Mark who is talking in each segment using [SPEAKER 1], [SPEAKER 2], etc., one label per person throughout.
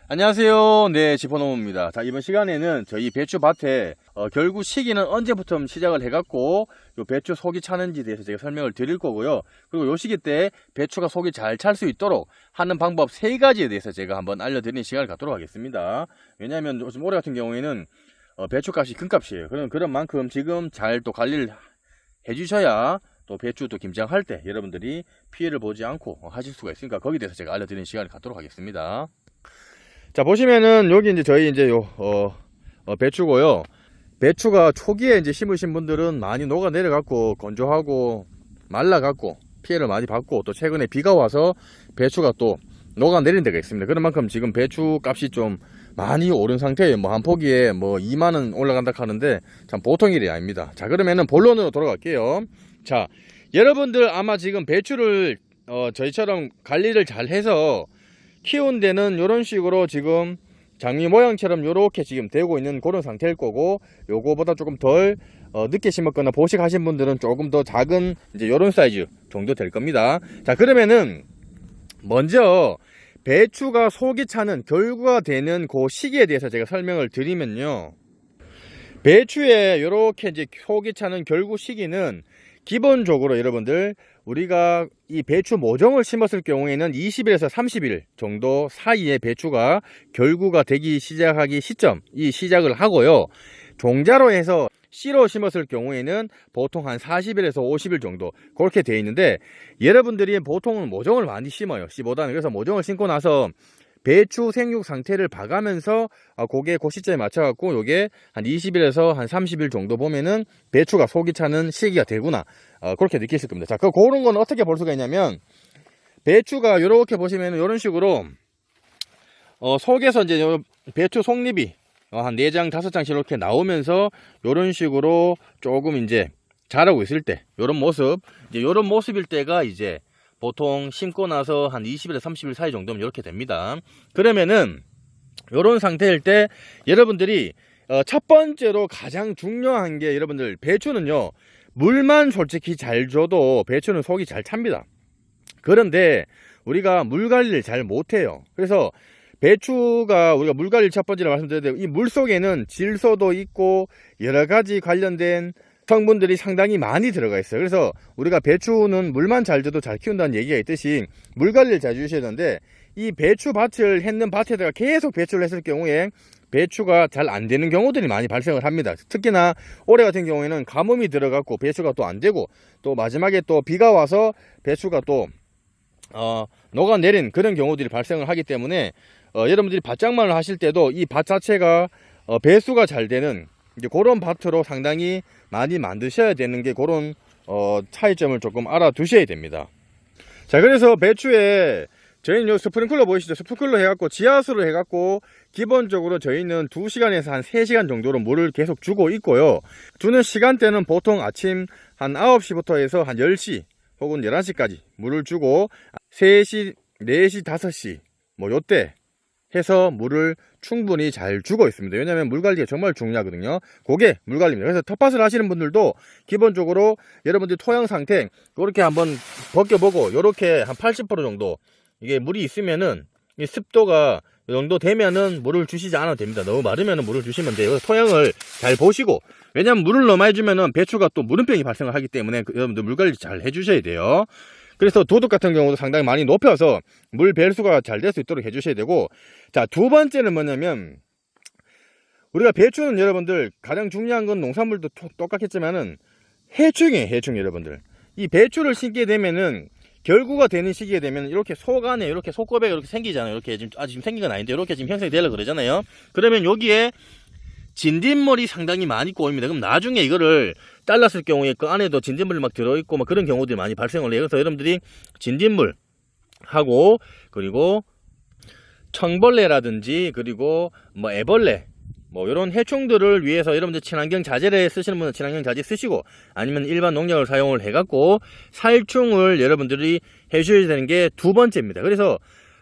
[SPEAKER 1] 안녕하세요. 네, 지포노무입니다. 자, 이번 시간에는 저희 배추밭에 결국 시기는 언제부터 시작을 해갖고 요 배추 속이 차는지에 대해서 제가 설명을 드릴 거고요. 그리고 요 시기 때 배추가 속이 잘 찰 수 있도록 하는 방법 3가지에 대해서 제가 한번 알려드리는 시간을 갖도록 하겠습니다. 왜냐하면 요즘 올해 같은 경우에는 배추값이 금값이에요. 그런 만큼 지금 잘 또 관리를 해주셔야 또 배추 또 김장할 때 여러분들이 피해를 보지 않고 하실 수가 있으니까 거기에 대해서 제가 알려드리는 시간을 갖도록 하겠습니다. 자, 보시면은 여기 이제 저희 이제 배추고요. 배추가 초기에 이제 심으신 분들은 많이 녹아 내려갖고 건조하고 말라갖고 피해를 많이 받고, 또 최근에 비가 와서 배추가 또 녹아 내린 데가 있습니다. 그런 만큼 지금 배추 값이 좀 많이 오른 상태예요. 뭐 한 포기에 뭐 2만원 올라간다 하는데 참 보통 일이 아닙니다. 자, 그러면은 본론으로 돌아갈게요. 자, 여러분들 아마 지금 배추를 저희처럼 관리를 잘 해서 키운 데는 이런 식으로 지금 장미 모양처럼 이렇게 지금 되고 있는 그런 상태일 거고, 요거보다 조금 덜 늦게 심었거나 보식하신 분들은 조금 더 작은 이제 이런 사이즈 정도 될 겁니다. 자, 그러면은 먼저 배추가 속이 차는 결과가 되는 그 시기에 대해서 제가 설명을 드리면요, 배추에 이렇게 이제 속이 차는 결구 시기는 기본적으로 여러분들 우리가 이 배추 모종을 심었을 경우에는 20일에서 30일 정도 사이에 배추가 결구가 되기 시작하기 시점, 이 시작을 하고요. 종자로 해서 씨로 심었을 경우에는 보통 한 40일에서 50일 정도 그렇게 되어 있는데, 여러분들이 보통은 모종을 많이 심어요, 씨보다는. 그래서 모종을 심고 나서 배추 생육 상태를 봐가면서 그게 그 시점에 맞춰갖고 요게 한 20일에서 한 30일 정도 보면은 배추가 속이 차는 시기가 되구나, 그렇게 느끼실 겁니다. 자, 그런 거는 어떻게 볼 수가 있냐면, 배추가 요렇게 보시면은 요런 식으로 속에서 이제 요 배추 속잎이 한 4장 5장씩 이렇게 나오면서 요런 식으로 조금 이제 자라고 있을 때 요런 모습, 이제 요런 모습일 때가 이제 보통 심고 나서 한 20일에서 30일 사이 정도면 이렇게 됩니다. 그러면은 이런 상태일 때 여러분들이 첫 번째로 가장 중요한 게, 여러분들 배추는요, 물만 솔직히 잘 줘도 배추는 속이 잘 찹니다. 그런데 우리가 물 관리를 잘 못해요. 그래서 배추가 우리가 물 관리를 첫 번째로 말씀드렸는데, 이 물 속에는 질소도 있고 여러 가지 관련된 성분들이 상당히 많이 들어가 있어요. 그래서 우리가 배추는 물만 잘 줘도 잘 키운다는 얘기가 있듯이 물 관리를 잘 주셔야 되는데, 이 배추 밭을 했는 밭에다가 계속 배추를 했을 경우에 배추가 잘 안 되는 경우들이 많이 발생을 합니다. 특히나 올해 같은 경우에는 가뭄이 들어갔고 배추가 또 안 되고, 또 마지막에 또 비가 와서 배추가 또 녹아내린 그런 경우들이 발생을 하기 때문에 여러분들이 밭장만을 하실 때도 이 밭 자체가 배수가 잘 되는 이제 그런 밭으로 상당히 많이 만드셔야 되는 게, 그런 차이점을 조금 알아두셔야 됩니다. 자, 그래서 배추에 저희는 요 스프링클러 보이시죠? 스프링클러 해갖고 지하수로 해갖고 기본적으로 저희는 2시간에서 한 3시간 정도로 물을 계속 주고 있고요. 주는 시간대는 보통 아침 한 9시부터 해서 한 10시 혹은 11시까지 물을 주고, 3시, 4시, 5시 뭐 요때 해서 물을 충분히 잘 주고 있습니다. 왜냐하면 물 관리가 정말 중요하거든요. 그게 물 관리입니다. 그래서 텃밭을 하시는 분들도 기본적으로 여러분들 토양 상태 이렇게 한번 벗겨보고, 이렇게 한 80% 정도 이게 물이 있으면은, 이 습도가 이 정도 되면은 물을 주시지 않아도 됩니다. 너무 마르면은 물을 주시면 돼요. 토양을 잘 보시고, 왜냐하면 물을 너무 많이 주면은 배추가 또 물음병이 발생을 하기 때문에 여러분들 물 관리 잘 해주셔야 돼요. 그래서 도둑 같은 경우도 상당히 많이 높여서 물 배수가 잘 될 수 있도록 해주셔야 되고, 자, 두 번째는 뭐냐면, 우리가 배추는 여러분들 가장 중요한 건 농산물도 똑같겠지만은 해충이에요. 해충. 여러분들 이 배추를 심게 되면은 결구가 되는 시기에 되면 이렇게 속 안에 이렇게 속고배가 이렇게 생기잖아요. 이렇게 지금 아직 생긴 건 아닌데 이렇게 지금 형성이 되려고 그러잖아요. 그러면 여기에 진딧물이 상당히 많이 꼬입니다. 그럼 나중에 이거를 잘랐을 경우에 그 안에도 진딧물이 막 들어있고 막 그런 경우들이 많이 발생을 해요. 그래서 여러분들이 진딧물하고, 그리고 청벌레라든지, 그리고 뭐 애벌레, 뭐 이런 해충들을 위해서 여러분들 친환경 자재를 쓰시는 분은 친환경 자재 쓰시고, 아니면 일반 농약을 사용을 해갖고 살충을 여러분들이 해주셔야 되는 게 두 번째입니다. 그래서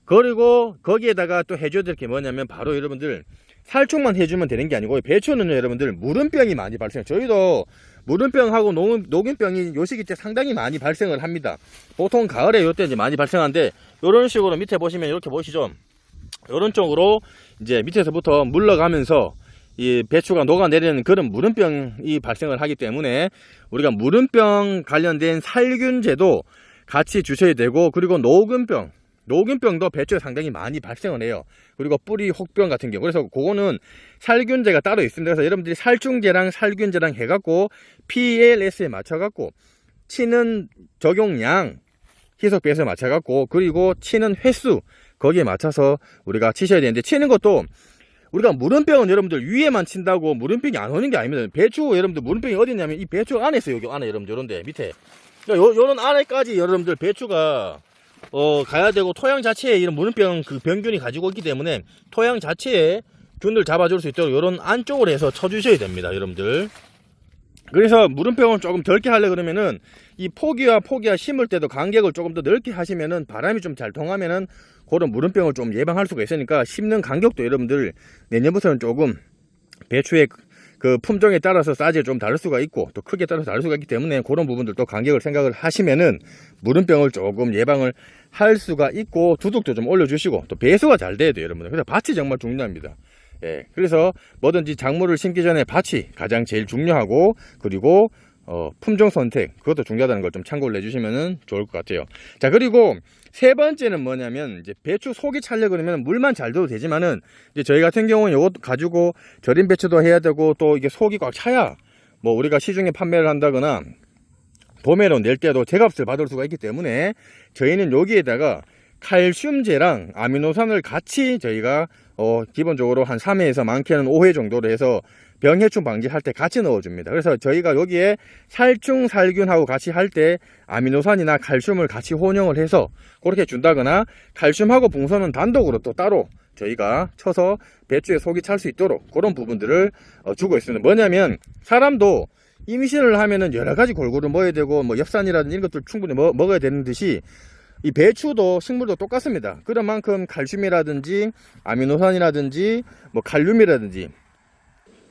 [SPEAKER 1] 그리고 거기에다가 또 해줘야 될 게 뭐냐면, 바로 여러분들 살충만 해주면 되는 게 아니고, 배추는 여러분들 무름병이 많이 발생해요. 저희도 무름병하고 녹균병이 요 시기 때 상당히 많이 발생을 합니다. 보통 가을에 요때 이제 많이 발생하는데, 요런 식으로 밑에 보시면 이렇게 보시죠. 이런 쪽으로 이제 밑에서부터 물러가면서 이 배추가 녹아내리는 그런 무름병이 발생을 하기 때문에 우리가 무름병 관련된 살균제도 같이 주셔야 되고, 그리고 녹균병도 배추에 상당히 많이 발생을 해요. 그리고 뿌리 혹병 같은 경우. 그래서 그거는 살균제가 따로 있습니다. 그래서 여러분들이 살충제랑 살균제랑 해갖고 PLS에 맞춰갖고 치는 적용량 희석 배수에 맞춰갖고, 그리고 치는 횟수 거기에 맞춰서 우리가 치셔야 되는데, 치는 것도 우리가 무름병은 여러분들 위에만 친다고 무름병이 안 오는 게 아닙니다. 배추 여러분들 무름병이 어디 있냐면 이 배추 안에 있어요. 여기 안에 여러분들 요런데 밑에 요런 안에까지 여러분들 배추가 가야 되고, 토양 자체에 이런 무름병 그 병균이 가지고 있기 때문에 토양 자체에 균을 잡아줄 수 있도록 요런 안쪽으로 해서 쳐주셔야 됩니다, 여러분들. 그래서 무름병을 조금 덜게 하려 그러면은 이 포기와 심을 때도 간격을 조금 더 넓게 하시면은 바람이 좀 잘 통하면은 그런 무름병을 좀 예방할 수가 있으니까, 심는 간격도 여러분들 내년부터는 조금 배추의 그 품종에 따라서 사이즈가 좀 다를 수가 있고 또 크기에 따라서 다를 수가 있기 때문에 그런 부분들도 간격을 생각을 하시면은 무름병을 조금 예방을 할 수가 있고, 두둑도 좀 올려주시고 또 배수가 잘 돼야 돼요, 여러분들. 그래서 밭이 정말 중요합니다. 예, 그래서 뭐든지 작물을 심기 전에 밭이 가장 제일 중요하고, 그리고 품종 선택 그것도 중요하다는 걸 좀 참고를 해주시면 좋을 것 같아요. 자, 그리고 세 번째는 뭐냐면, 이제 배추 속이 차려 그러면 물만 잘 줘도 되지만은, 이제 저희 같은 경우는 이것 가지고 절임 배추도 해야 되고, 또 이게 속이 꽉 차야 뭐 우리가 시중에 판매를 한다거나 도매로 낼 때도 제값을 받을 수가 있기 때문에, 저희는 여기에다가 칼슘제랑 아미노산을 같이 저희가 기본적으로 한 3회에서 많게는 5회 정도로 해서 병해충 방지할 때 같이 넣어줍니다. 그래서 저희가 여기에 살충 살균하고 같이 할 때 아미노산이나 칼슘을 같이 혼용을 해서 그렇게 준다거나, 칼슘하고 붕선은 단독으로 또 따로 저희가 쳐서 배추에 속이 찰 수 있도록 그런 부분들을 주고 있습니다. 뭐냐면, 사람도 임신을 하면은 여러 가지 골고루 먹어야 되고, 뭐 엽산이라든지 이런 것들 충분히 먹어야 되는 듯이 이 배추도 식물도 똑같습니다. 그런 만큼 칼슘이라든지 아미노산이라든지 뭐 칼륨이라든지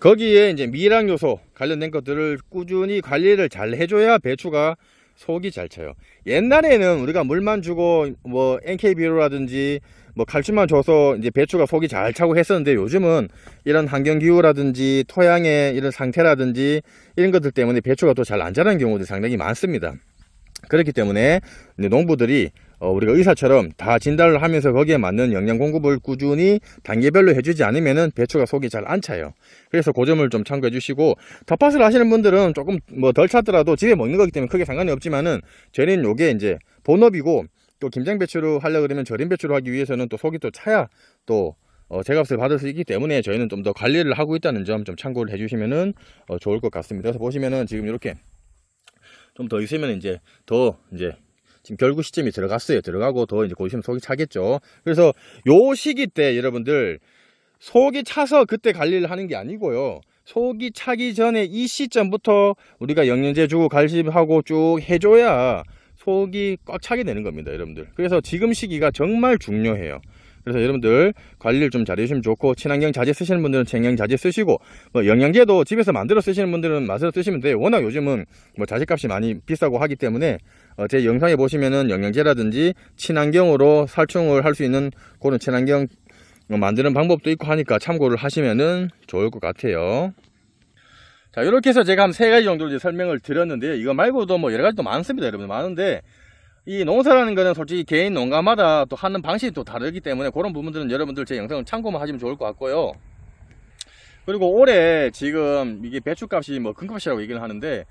[SPEAKER 1] 거기에 이제 미량 요소 관련된 것들을 꾸준히 관리를 잘 해줘야 배추가 속이 잘 차요. 옛날에는 우리가 물만 주고 뭐 NK비료라든지 뭐 칼슘만 줘서 이제 배추가 속이 잘 차고 했었는데, 요즘은 이런 환경기후라든지 토양의 이런 상태라든지 이런 것들 때문에 배추가 또 잘 안 자라는 경우들이 상당히 많습니다. 그렇기 때문에 농부들이 우리가 의사처럼 다 진단을 하면서 거기에 맞는 영양 공급을 꾸준히 단계별로 해주지 않으면은 배추가 속이 잘 안 차요. 그래서 그 점을 좀 참고해 주시고, 텃밭을 하시는 분들은 조금 뭐 덜 차더라도 집에 먹는 거기 때문에 크게 상관이 없지만은, 저희는 요게 이제 본업이고, 또 김장 배추로 하려 그러면 절임 배추로 하기 위해서는 또 속이 또 차야 또 제값을 받을 수 있기 때문에 저희는 좀 더 관리를 하고 있다는 점 좀 참고를 해주시면은 좋을 것 같습니다. 그래서 보시면은 지금 이렇게 좀 더 있으면 이제 더 이제 지금 결구 시점이 들어갔어요. 들어가고 더 이제 곧 있으면 속이 차겠죠. 그래서 요 시기 때 여러분들 속이 차서 그때 관리를 하는 게 아니고요. 속이 차기 전에 이 시점부터 우리가 영양제 주고 갈심하고 쭉 해줘야 속이 꽉 차게 되는 겁니다, 여러분들. 그래서 지금 시기가 정말 중요해요. 그래서 여러분들 관리를 좀 잘해주시면 좋고, 친환경 자재 쓰시는 분들은 친환경 자재 쓰시고, 뭐 영양제도 집에서 만들어 쓰시는 분들은 만들어 쓰시면 돼요. 워낙 요즘은 뭐 자재값이 많이 비싸고 하기 때문에 제 영상에 보시면은 영양제라든지 친환경으로 살충을 할 수 있는 그런 친환경 만드는 방법도 있고 하니까 참고를 하시면은 좋을 것 같아요. 자, 이렇게 해서 제가 한 3가지 정도 이제 설명을 드렸는데요. 이거 말고도 뭐 여러 가지 또 많습니다, 여러분. 많은데 이 농사라는 거는 솔직히 개인 농가마다 또 하는 방식이 또 다르기 때문에 그런 부분들은 여러분들 제 영상을 참고만 하시면 좋을 것 같고요. 그리고 올해 지금 이게 배추값이 뭐 금값이라고 얘기를 하는데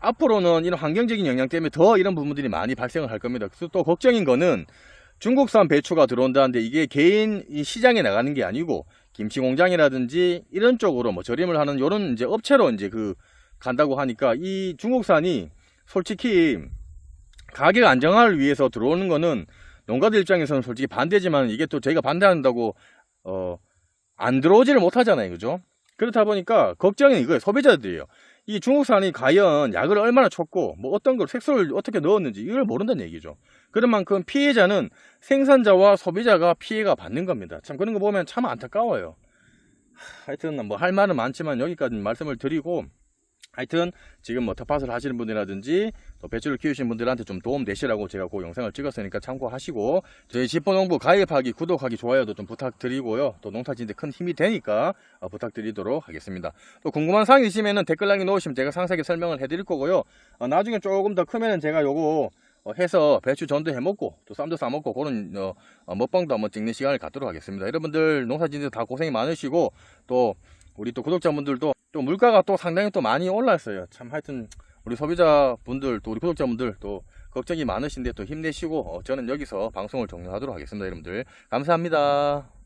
[SPEAKER 1] 앞으로는 이런 환경적인 영향 때문에 더 이런 부분들이 많이 발생을 할 겁니다. 그래서 또 걱정인 거는 중국산 배추가 들어온다는데 이게 개인 시장에 나가는 게 아니고 김치 공장이라든지 이런 쪽으로 뭐 절임을 하는 요런 이제 업체로 이제 간다고 하니까, 이 중국산이 솔직히 가격 안정화를 위해서 들어오는 거는 농가들 입장에서는 솔직히 반대지만, 이게 또 저희가 반대한다고 안 들어오지를 못하잖아요, 그죠? 그렇다 보니까 걱정은 이거예요. 소비자들이에요. 이 중국산이 과연 약을 얼마나 쳤고 뭐 어떤 걸 색소를 어떻게 넣었는지 이걸 모른다는 얘기죠. 그런 만큼 피해자는 생산자와 소비자가 피해가 받는 겁니다. 참 그런 거 보면 참 안타까워요. 하여튼 뭐 할 말은 많지만 여기까지 말씀을 드리고, 하여튼 지금 뭐 텃밭을 하시는 분이라든지 또 배추를 키우시는 분들한테 좀 도움 되시라고 제가 그 영상을 찍었으니까 참고하시고, 저희 지포농부 가입하기, 구독하기, 좋아요도 좀 부탁드리고요. 또 농사짓는데 큰 힘이 되니까 부탁드리도록 하겠습니다. 또 궁금한 사항이 있으면 댓글란에 놓으시면 제가 상세하게 설명을 해드릴 거고요. 나중에 조금 더 크면은 제가 요거 해서 배추 전도 해먹고 또 쌈도 싸먹고 그런 먹방도 한번 찍는 시간을 갖도록 하겠습니다. 여러분들 농사짓는데 다 고생이 많으시고, 또 우리 또 구독자분들도 또 물가가 또 상당히 또 많이 올랐어요. 참 하여튼 우리 소비자분들 또 우리 구독자분들 또 걱정이 많으신데 또 힘내시고, 저는 여기서 방송을 종료하도록 하겠습니다. 여러분들 감사합니다.